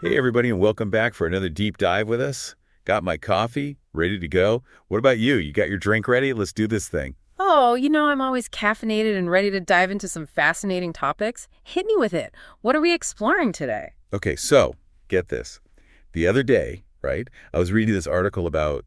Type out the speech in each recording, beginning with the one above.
Hey, everybody, and welcome back for another deep dive with us. Got my coffee, ready to go. What about you? You got your drink ready? Let's do this thing. Oh, I'm always caffeinated and ready to dive into some fascinating topics. Hit me with it. What are we exploring today? Okay, so get this. The other day, right, I was reading this article about,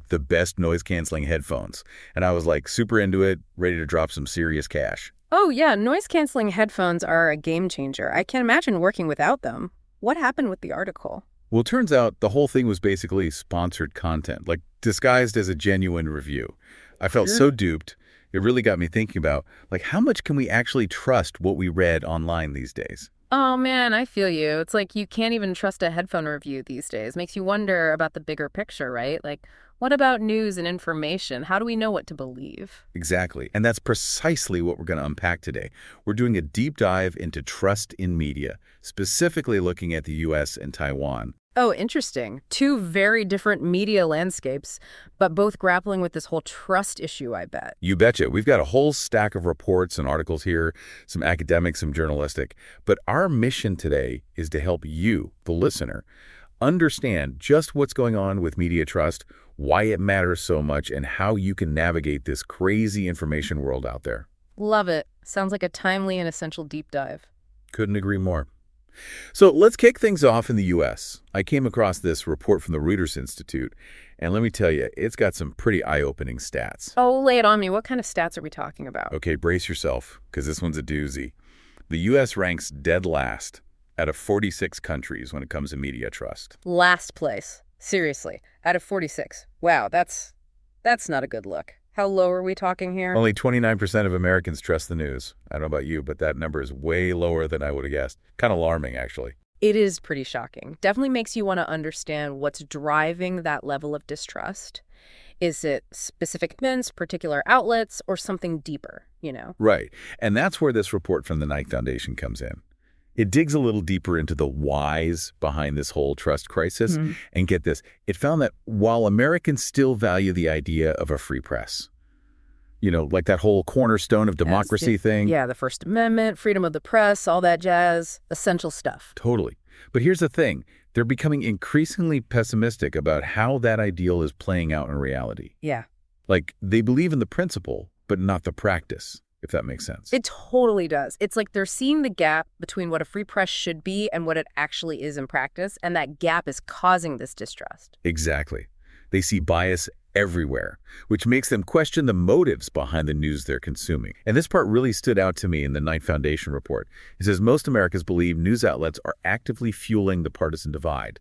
the best noise-canceling headphones, and I was, super into it, ready to drop some serious cash. Oh, yeah, noise-canceling headphones are a game changer. I can't imagine working without them. What happened with the article? Well, it turns out the whole thing was basically sponsored content, disguised as a genuine review. I felt so duped. It really got me thinking about, how much can we actually trust what we read online these days? Oh, man, I feel you. It's like you can't even trust a headphone review these days. Makes you wonder about the bigger picture, right? What about news and information? How do we know what to believe? Exactly. And that's precisely what we're going to unpack today. We're doing a deep dive into trust in media, specifically looking at the U.S. and Taiwan. Oh, interesting. Two very different media landscapes, but both grappling with this whole trust issue, I bet. You betcha. We've got a whole stack of reports and articles here, some academic, some journalistic. But our mission today is to help you, the listener, understand just what's going on with media trust, why it matters so much, and how you can navigate this crazy information world out there. Love it. Sounds like a timely and essential deep dive. Couldn't agree more. So let's kick things off in the U.S. I came across this report from the Reuters Institute, and let me tell you, it's got some pretty eye-opening stats. Oh, lay it on me. What kind of stats are we talking about? Okay, brace yourself, because this one's a doozy. The U.S. ranks dead last out of 46 countries when it comes to media trust. Last place. Seriously, out of 46. Wow, that's not a good look. How low are we talking here? Only 29% of Americans trust the news. I don't know about you, but that number is way lower than I would have guessed. Kind of alarming, actually. It is pretty shocking. Definitely makes you want to understand what's driving that level of distrust. Is it specific events, particular outlets, or something deeper, Right. And that's where this report from the Knight Foundation comes in. It digs a little deeper into the whys behind this whole trust crisis. And get this, it found that while Americans still value the idea of a free press, that whole cornerstone of democracy thing. Yeah, the First Amendment, freedom of the press, all that jazz, essential stuff. Totally. But here's the thing. They're becoming increasingly pessimistic about how that ideal is playing out in reality. Yeah. They believe in the principle, but not the practice, if that makes sense. It totally does. It's like they're seeing the gap between what a free press should be and what it actually is in practice, and that gap is causing this distrust. Exactly. They see bias everywhere, which makes them question the motives behind the news they're consuming. And this part really stood out to me in the Knight Foundation report. It says most Americans believe news outlets are actively fueling the partisan divide,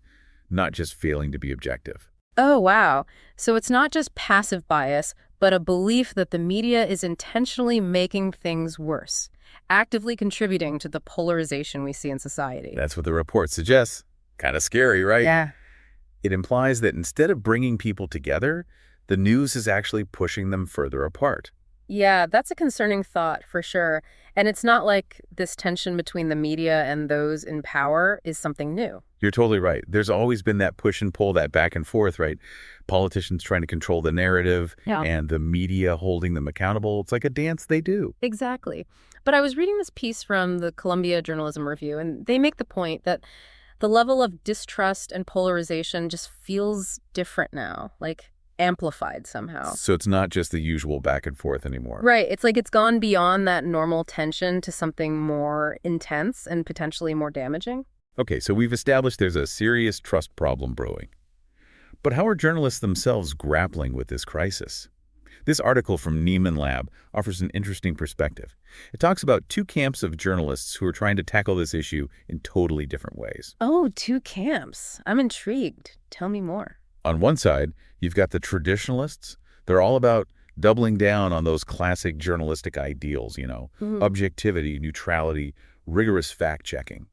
not just failing to be objective. Oh, wow. So it's not just passive bias, but a belief that the media is intentionally making things worse, actively contributing to the polarization we see in society. That's what the report suggests. Kind of scary, right? Yeah. It implies that instead of bringing people together, the news is actually pushing them further apart. Yeah, that's a concerning thought for sure. And it's not like this tension between the media and those in power is something new. You're totally right. There's always been that push and pull, that back and forth, right? Politicians trying to control the narrative and the media holding them accountable. It's like a dance they do. Exactly. But I was reading this piece from the Columbia Journalism Review, and they make the point that the level of distrust and polarization just feels different now, amplified somehow. So it's not just the usual back and forth anymore. Right. It's like it's gone beyond that normal tension to something more intense and potentially more damaging. Okay, so we've established there's a serious trust problem brewing. But how are journalists themselves grappling with this crisis? This article from Nieman Lab offers an interesting perspective. It talks about two camps of journalists who are trying to tackle this issue in totally different ways. Oh, two camps. I'm intrigued. Tell me more. On one side, you've got the traditionalists. They're all about doubling down on those classic journalistic ideals, objectivity, neutrality, rigorous fact-checking.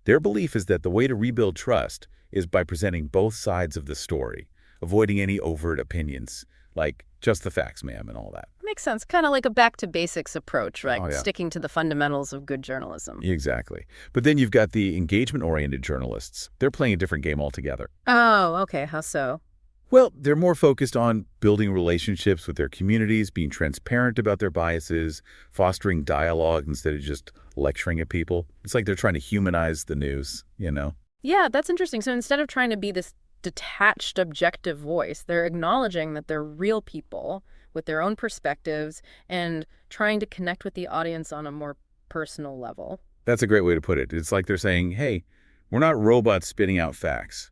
Their belief is that the way to rebuild trust is by presenting both sides of the story, avoiding any overt opinions, like just the facts, ma'am, and all that. Makes sense. Kind of like a back-to-basics approach, right? Oh, yeah. Sticking to the fundamentals of good journalism. Exactly. But then you've got the engagement-oriented journalists. They're playing a different game altogether. Oh, okay. How so? Well, they're more focused on building relationships with their communities, being transparent about their biases, fostering dialogue instead of just lecturing at people. It's like they're trying to humanize the news, Yeah, that's interesting. So instead of trying to be this detached, objective voice, they're acknowledging that they're real people with their own perspectives and trying to connect with the audience on a more personal level. That's a great way to put it. It's like they're saying, hey, we're not robots spitting out facts.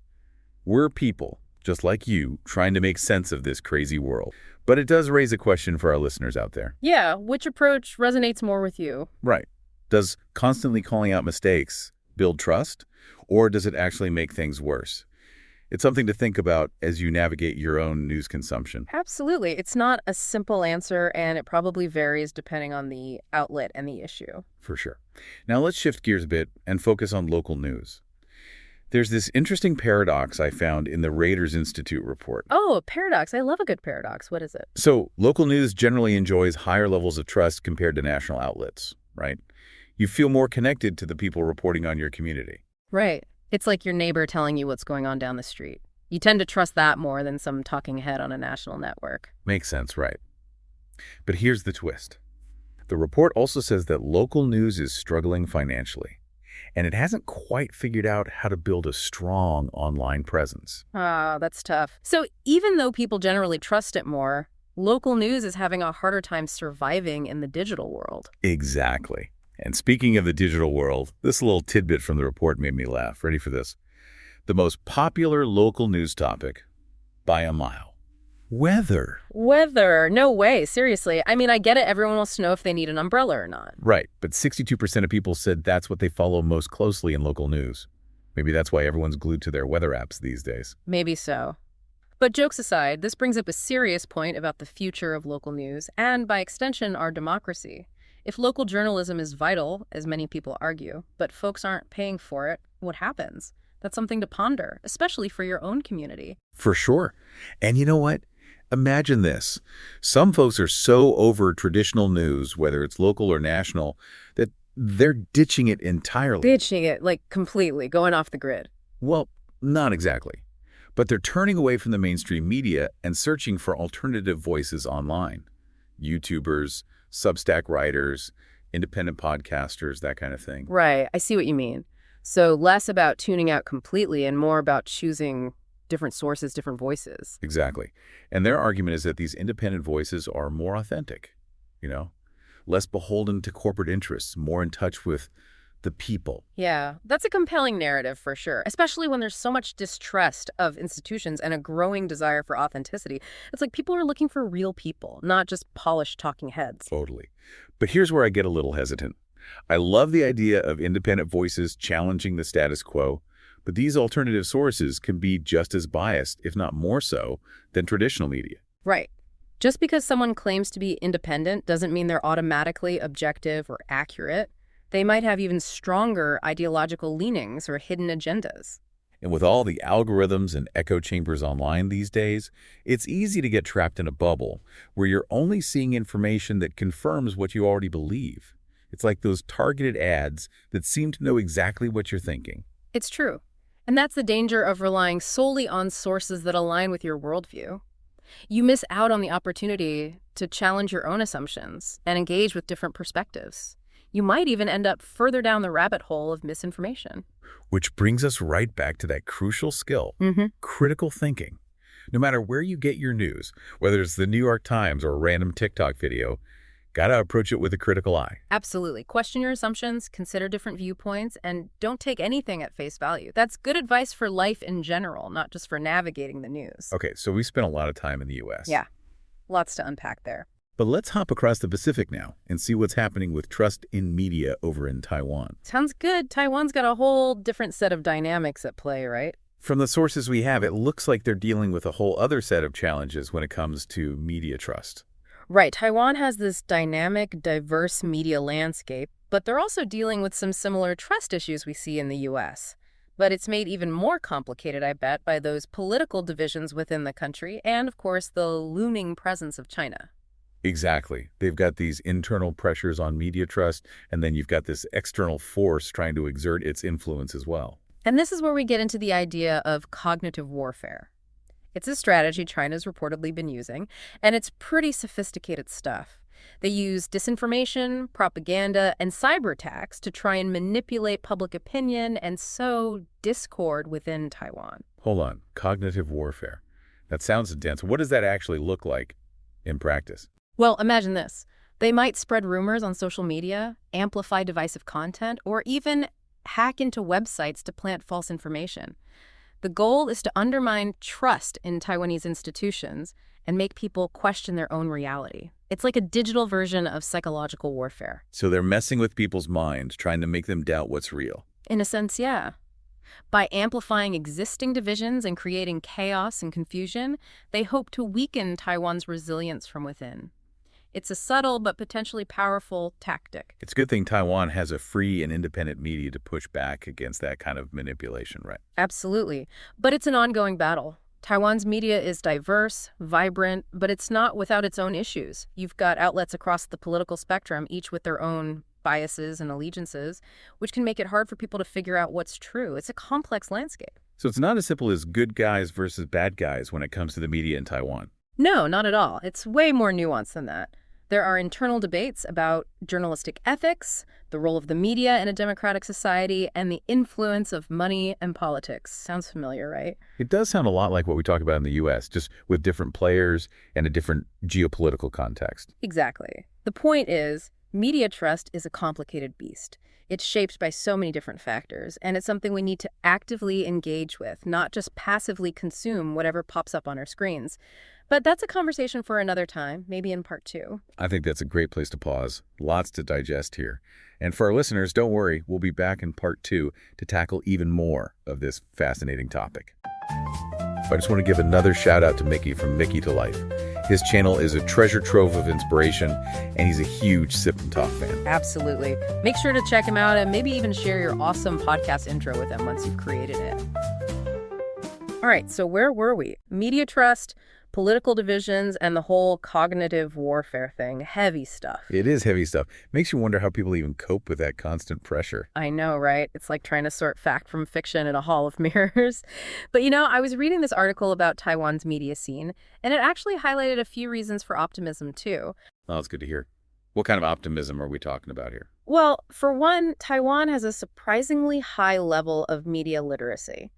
We're people, just like you, trying to make sense of this crazy world. But it does raise a question for our listeners out there. Yeah, which approach resonates more with you? Right. Does constantly calling out mistakes build trust, or does it actually make things worse? It's something to think about as you navigate your own news consumption. Absolutely. It's not a simple answer, and it probably varies depending on the outlet and the issue. For sure. Now let's shift gears a bit and focus on local news. There's this interesting paradox I found in the Reuters Institute report. Oh, a paradox. I love a good paradox. What is it? So local news generally enjoys higher levels of trust compared to national outlets, right? You feel more connected to the people reporting on your community. Right. It's like your neighbor telling you what's going on down the street. You tend to trust that more than some talking head on a national network. Makes sense, right? But here's the twist. The report also says that local news is struggling financially, and it hasn't quite figured out how to build a strong online presence. Ah, that's tough. So even though people generally trust it more, local news is having a harder time surviving in the digital world. Exactly. And speaking of the digital world, this little tidbit from the report made me laugh. Ready for this? The most popular local news topic, by a mile. Weather. Weather. No way. Seriously. I mean, I get it. Everyone wants to know if they need an umbrella or not. Right. But 62% of people said that's what they follow most closely in local news. Maybe that's why everyone's glued to their weather apps these days. Maybe so. But jokes aside, this brings up a serious point about the future of local news and, by extension, our democracy. If local journalism is vital, as many people argue, but folks aren't paying for it, what happens? That's something to ponder, especially for your own community. For sure. And you know what? Imagine this. Some folks are so over traditional news, whether it's local or national, that they're ditching it entirely. Ditching it, like completely, going off the grid. Well, not exactly. But they're turning away from the mainstream media and searching for alternative voices online. YouTubers, Substack writers, independent podcasters, that kind of thing. Right. I see what you mean. So less about tuning out completely and more about choosing different sources, different voices. Exactly. And their argument is that these independent voices are more authentic, less beholden to corporate interests, more in touch with the people. Yeah, that's a compelling narrative for sure, especially when there's so much distrust of institutions and a growing desire for authenticity. It's like people are looking for real people, not just polished talking heads. Totally. But here's where I get a little hesitant. I love the idea of independent voices challenging the status quo, but these alternative sources can be just as biased, if not more so, than traditional media. Right. Just because someone claims to be independent doesn't mean they're automatically objective or accurate. They might have even stronger ideological leanings or hidden agendas. And with all the algorithms and echo chambers online these days, it's easy to get trapped in a bubble where you're only seeing information that confirms what you already believe. It's like those targeted ads that seem to know exactly what you're thinking. It's true. And that's the danger of relying solely on sources that align with your worldview. You miss out on the opportunity to challenge your own assumptions and engage with different perspectives. You might even end up further down the rabbit hole of misinformation. Which brings us right back to that crucial skill, critical thinking. No matter where you get your news, whether it's the New York Times or a random TikTok video, gotta approach it with a critical eye. Absolutely. Question your assumptions, consider different viewpoints, and don't take anything at face value. That's good advice for life in general, not just for navigating the news. Okay, so we spent a lot of time in the U.S. Yeah, lots to unpack there. But let's hop across the Pacific now and see what's happening with trust in media over in Taiwan. Sounds good. Taiwan's got a whole different set of dynamics at play, right? From the sources we have, it looks like they're dealing with a whole other set of challenges when it comes to media trust. Right. Taiwan has this dynamic, diverse media landscape, but they're also dealing with some similar trust issues we see in the U.S. But it's made even more complicated, I bet, by those political divisions within the country and, of course, the looming presence of China. Exactly. They've got these internal pressures on media trust, and then you've got this external force trying to exert its influence as well. And this is where we get into the idea of cognitive warfare. It's a strategy China's reportedly been using, and it's pretty sophisticated stuff. They use disinformation, propaganda, and cyber attacks to try and manipulate public opinion and sow discord within Taiwan. Hold on. Cognitive warfare. That sounds intense. What does that actually look like in practice? Well, imagine this. They might spread rumors on social media, amplify divisive content, or even hack into websites to plant false information. The goal is to undermine trust in Taiwanese institutions and make people question their own reality. It's like a digital version of psychological warfare. So they're messing with people's minds, trying to make them doubt what's real. In a sense, yeah. By amplifying existing divisions and creating chaos and confusion, they hope to weaken Taiwan's resilience from within. It's a subtle but potentially powerful tactic. It's a good thing Taiwan has a free and independent media to push back against that kind of manipulation, right? Absolutely. But it's an ongoing battle. Taiwan's media is diverse, vibrant, but it's not without its own issues. You've got outlets across the political spectrum, each with their own biases and allegiances, which can make it hard for people to figure out what's true. It's a complex landscape. So it's not as simple as good guys versus bad guys when it comes to the media in Taiwan. No, not at all. It's way more nuanced than that. There are internal debates about journalistic ethics, the role of the media in a democratic society, and the influence of money and politics. Sounds familiar, right? It does sound a lot like what we talk about in the U.S., just with different players and a different geopolitical context. Exactly. The point is, media trust is a complicated beast. It's shaped by so many different factors, and it's something we need to actively engage with, not just passively consume whatever pops up on our screens. But that's a conversation for another time, maybe in part 2. I think that's a great place to pause. Lots to digest here. And for our listeners, don't worry, we'll be back in part 2 to tackle even more of this fascinating topic. I just want to give another shout out to Micky from Mickytolife. His channel is a treasure trove of inspiration, and he's a huge Sip&Talk fan. Absolutely. Make sure to check him out and maybe even share your awesome podcast intro with him once you've created it. All right, so where were we? Media trust, political divisions, and the whole cognitive warfare thing. Heavy stuff. It is heavy stuff. Makes you wonder how people even cope with that constant pressure. I know, right? It's like trying to sort fact from fiction in a hall of mirrors. But you know, I was reading this article about Taiwan's media scene, and it actually highlighted a few reasons for optimism, too. Oh, that's good to hear. What kind of optimism are we talking about here? Well, for one, Taiwan has a surprisingly high level of media literacy.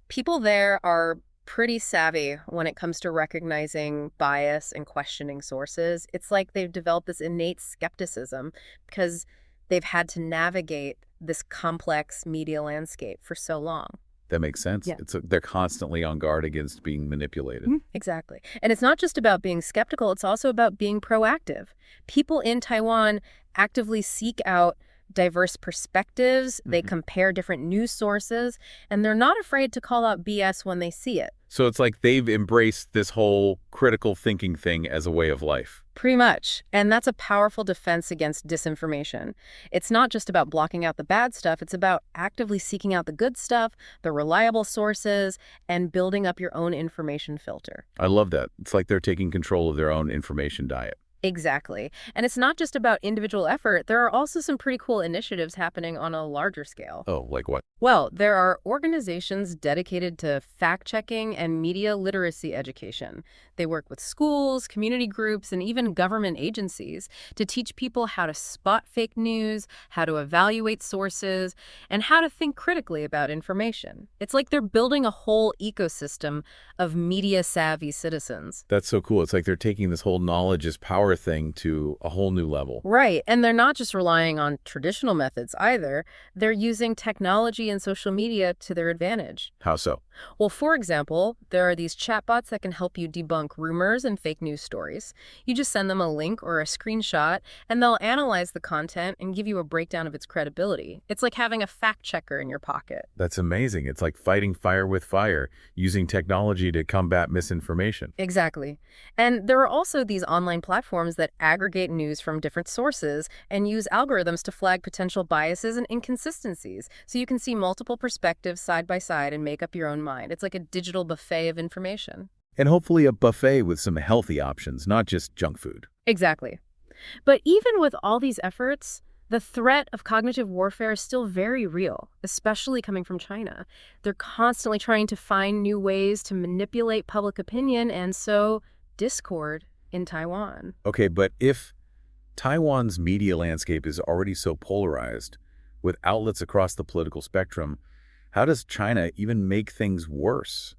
People there are pretty savvy when it comes to recognizing bias and questioning sources. It's like they've developed this innate skepticism because they've had to navigate this complex media landscape for so long. That makes sense. Yeah. They're constantly on guard against being manipulated. Exactly. And it's not just about being skeptical, it's also about being proactive. People in Taiwan actively seek out diverse perspectives, they compare different news sources, and they're not afraid to call out BS when they see it. So it's like they've embraced this whole critical thinking thing as a way of life. Pretty much. And that's a powerful defense against disinformation. It's not just about blocking out the bad stuff, it's about actively seeking out the good stuff, the reliable sources, and building up your own information filter. I love that. It's like they're taking control of their own information diet. Exactly. And it's not just about individual effort. There are also some pretty cool initiatives happening on a larger scale. Oh, like what? Well, there are organizations dedicated to fact-checking and media literacy education. They work with schools, community groups, and even government agencies to teach people how to spot fake news, how to evaluate sources, and how to think critically about information. It's like they're building a whole ecosystem of media-savvy citizens. That's so cool. It's like they're taking this whole knowledge is power thing to a whole new level. Right. And they're not just relying on traditional methods either. They're using technology and social media to their advantage. How so? Well, for example, there are these chatbots that can help you debunk rumors and fake news stories. You just send them a link or a screenshot, and they'll analyze the content and give you a breakdown of its credibility. It's like having a fact checker in your pocket. That's amazing. It's like fighting fire with fire, using technology to combat misinformation. Exactly. And there are also these online platforms that aggregate news from different sources and use algorithms to flag potential biases and inconsistencies, so you can see multiple perspectives side by side and make up your own mind. It's like a digital buffet of information. And hopefully a buffet with some healthy options, not just junk food. Exactly. But even with all these efforts, the threat of cognitive warfare is still very real, especially coming from China. They're constantly trying to find new ways to manipulate public opinion and sow discord in Taiwan. Okay, but if Taiwan's media landscape is already so polarized, with outlets across the political spectrum. How does China even make things worse?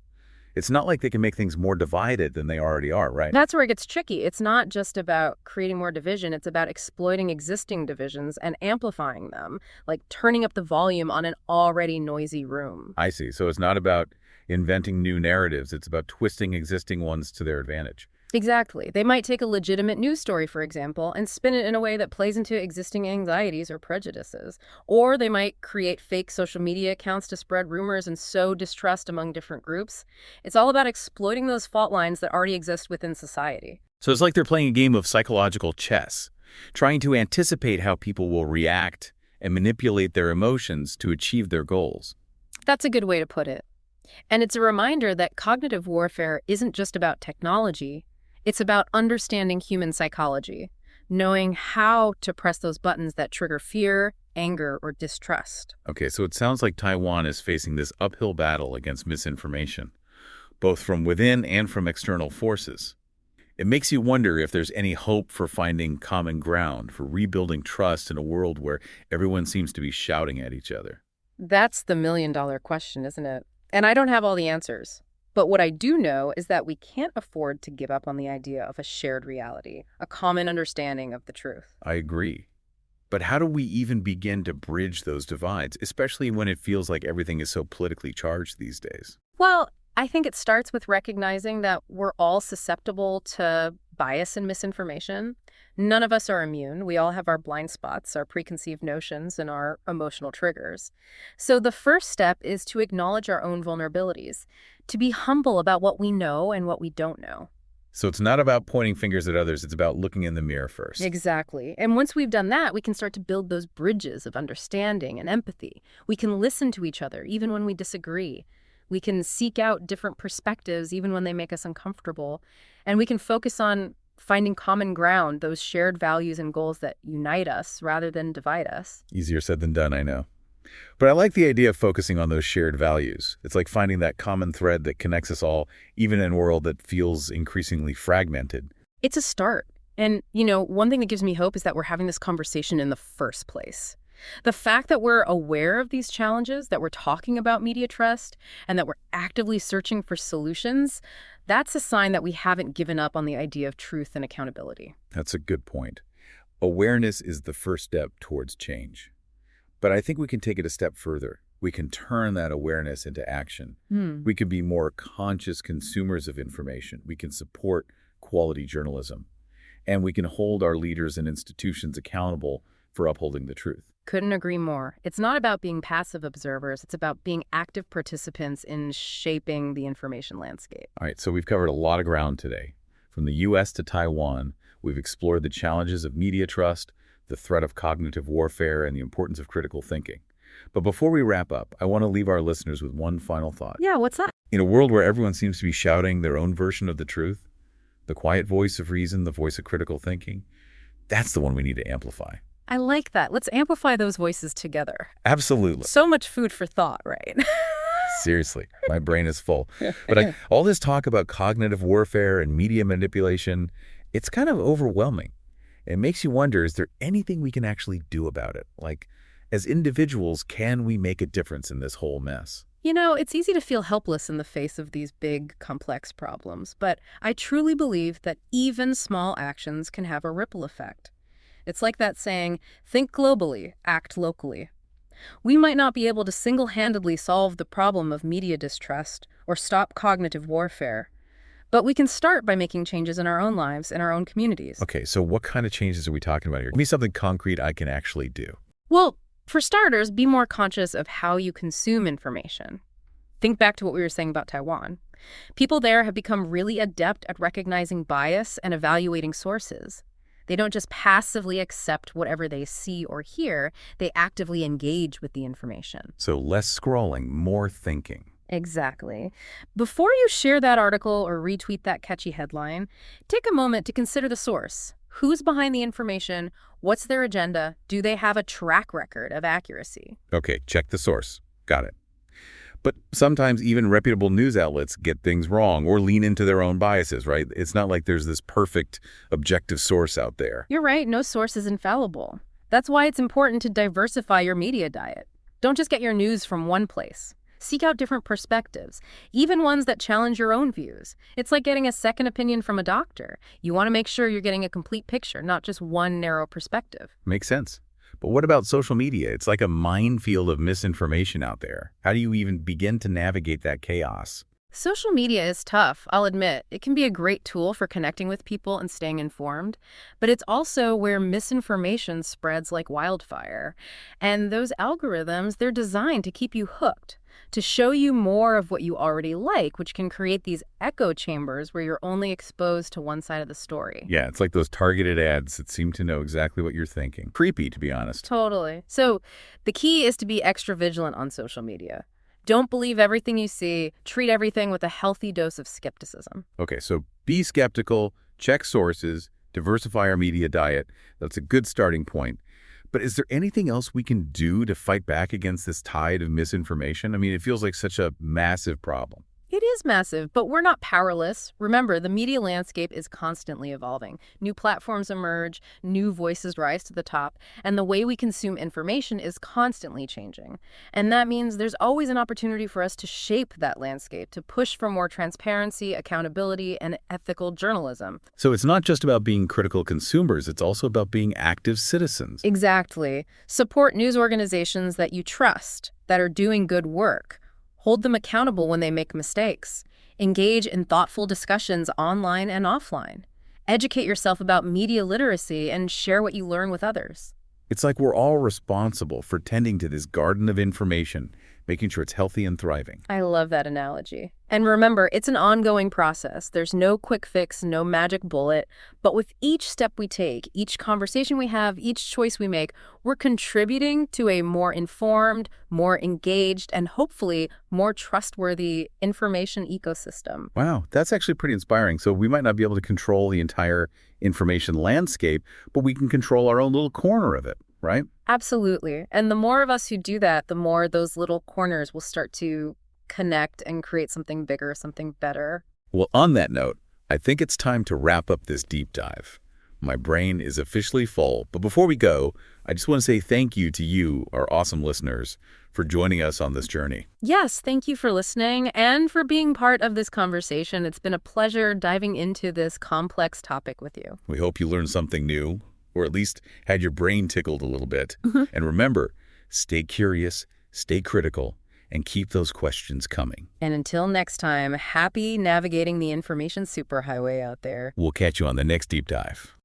It's not like they can make things more divided than they already are, right? That's where it gets tricky. It's not just about creating more division. It's about exploiting existing divisions and amplifying them, like turning up the volume on an already noisy room. I see. So it's not about inventing new narratives. It's about twisting existing ones to their advantage. Exactly. They might take a legitimate news story, for example, and spin it in a way that plays into existing anxieties or prejudices. Or they might create fake social media accounts to spread rumors and sow distrust among different groups. It's all about exploiting those fault lines that already exist within society. So it's like they're playing a game of psychological chess, trying to anticipate how people will react and manipulate their emotions to achieve their goals. That's a good way to put it. And it's a reminder that cognitive warfare isn't just about technology. It's about understanding human psychology, knowing how to press those buttons that trigger fear, anger, or distrust. Okay, so it sounds like Taiwan is facing this uphill battle against misinformation, both from within and from external forces. It makes you wonder if there's any hope for finding common ground, for rebuilding trust in a world where everyone seems to be shouting at each other. That's the million-dollar question, isn't it? And I don't have all the answers. But what I do know is that we can't afford to give up on the idea of a shared reality, a common understanding of the truth. I agree. But how do we even begin to bridge those divides, especially when it feels like everything is so politically charged these days? Well, I think it starts with recognizing that we're all susceptible to bias and misinformation. None of us are immune. We all have our blind spots, our preconceived notions, and our emotional triggers. So the first step is to acknowledge our own vulnerabilities, to be humble about what we know and what we don't know. So it's not about pointing fingers at others, it's about looking in the mirror first. Exactly. And once we've done that, we can start to build those bridges of understanding and empathy. We can listen to each other, even when we disagree. We can seek out different perspectives, even when they make us uncomfortable. And we can focus on finding common ground, those shared values and goals that unite us rather than divide us. Easier said than done, I know. But I like the idea of focusing on those shared values. It's like finding that common thread that connects us all, even in a world that feels increasingly fragmented. It's a start. And, one thing that gives me hope is that we're having this conversation in the first place. The fact that we're aware of these challenges, that we're talking about media trust, and that we're actively searching for solutions, that's a sign that we haven't given up on the idea of truth and accountability. That's a good point. Awareness is the first step towards change. But I think we can take it a step further. We can turn that awareness into action. We can be more conscious consumers of information. We can support quality journalism. And we can hold our leaders and institutions accountable for upholding the truth. Couldn't agree more. It's not about being passive observers. It's about being active participants in shaping the information landscape. All right, so we've covered a lot of ground today. From the U.S. to Taiwan, we've explored the challenges of media trust, the threat of cognitive warfare, and the importance of critical thinking. But before we wrap up, I want to leave our listeners with one final thought. Yeah, what's that? In a world where everyone seems to be shouting their own version of the truth, the quiet voice of reason, the voice of critical thinking, that's the one we need to amplify. I like that. Let's amplify those voices together. Absolutely. So much food for thought, right? Seriously, my brain is full. But all this talk about cognitive warfare and media manipulation, it's kind of overwhelming. It makes you wonder, is there anything we can actually do about it? Like, as individuals, can we make a difference in this whole mess? It's easy to feel helpless in the face of these big, complex problems, but I truly believe that even small actions can have a ripple effect. It's like that saying, think globally, act locally. We might not be able to single-handedly solve the problem of media distrust or stop cognitive warfare, but we can start by making changes in our own lives and our own communities. Okay, so what kind of changes are we talking about here? Give me something concrete I can actually do. Well, for starters, be more conscious of how you consume information. Think back to what we were saying about Taiwan. People there have become really adept at recognizing bias and evaluating sources. They don't just passively accept whatever they see or hear, they actively engage with the information. So less scrolling, more thinking. Exactly. Before you share that article or retweet that catchy headline, take a moment to consider the source. Who's behind the information? What's their agenda? Do they have a track record of accuracy? Okay, check the source. Got it. But sometimes even reputable news outlets get things wrong or lean into their own biases, right? It's not like there's this perfect objective source out there. You're right, no source is infallible. That's why it's important to diversify your media diet. Don't just get your news from one place. Seek out different perspectives, even ones that challenge your own views. It's like getting a second opinion from a doctor. You want to make sure you're getting a complete picture, not just one narrow perspective. Makes sense. But what about social media? It's like a minefield of misinformation out there. How do you even begin to navigate that chaos? Social media is tough, I'll admit. It can be a great tool for connecting with people and staying informed, but it's also where misinformation spreads like wildfire. And those algorithms, they're designed to keep you hooked, to show you more of what you already like, which can create these echo chambers where you're only exposed to one side of the story. Yeah, it's like those targeted ads that seem to know exactly what you're thinking. Creepy, to be honest. Totally. So the key is to be extra vigilant on social media. Don't believe everything you see. Treat everything with a healthy dose of skepticism. Okay, so be skeptical, check sources, diversify our media diet. That's a good starting point. But is there anything else we can do to fight back against this tide of misinformation? I mean, it feels like such a massive problem. It is massive, but we're not powerless. Remember, the media landscape is constantly evolving. New platforms emerge, new voices rise to the top, and the way we consume information is constantly changing. And that means there's always an opportunity for us to shape that landscape, to push for more transparency, accountability, and ethical journalism. So it's not just about being critical consumers, it's also about being active citizens. Exactly. Support news organizations that you trust, that are doing good work. Hold them accountable when they make mistakes. Engage in thoughtful discussions online and offline. Educate yourself about media literacy and share what you learn with others. It's like we're all responsible for tending to this garden of information, making sure it's healthy and thriving. I love that analogy. And remember, it's an ongoing process. There's no quick fix, no magic bullet. But with each step we take, each conversation we have, each choice we make, we're contributing to a more informed, more engaged, and hopefully more trustworthy information ecosystem. Wow, that's actually pretty inspiring. So we might not be able to control the entire information landscape, but we can control our own little corner of it, right? Absolutely. And the more of us who do that, the more those little corners will start to connect and create something bigger, something better. Well, on that note, I think it's time to wrap up this deep dive. My brain is officially full, but before we go, I just want to say thank you to you, our awesome listeners, for joining us on this journey. Yes, thank you for listening and for being part of this conversation. It's been a pleasure diving into this complex topic with you. We hope you learned something new, or at least had your brain tickled a little bit. And remember, stay curious, stay critical, and keep those questions coming. And until next time, happy navigating the information superhighway out there. We'll catch you on the next deep dive.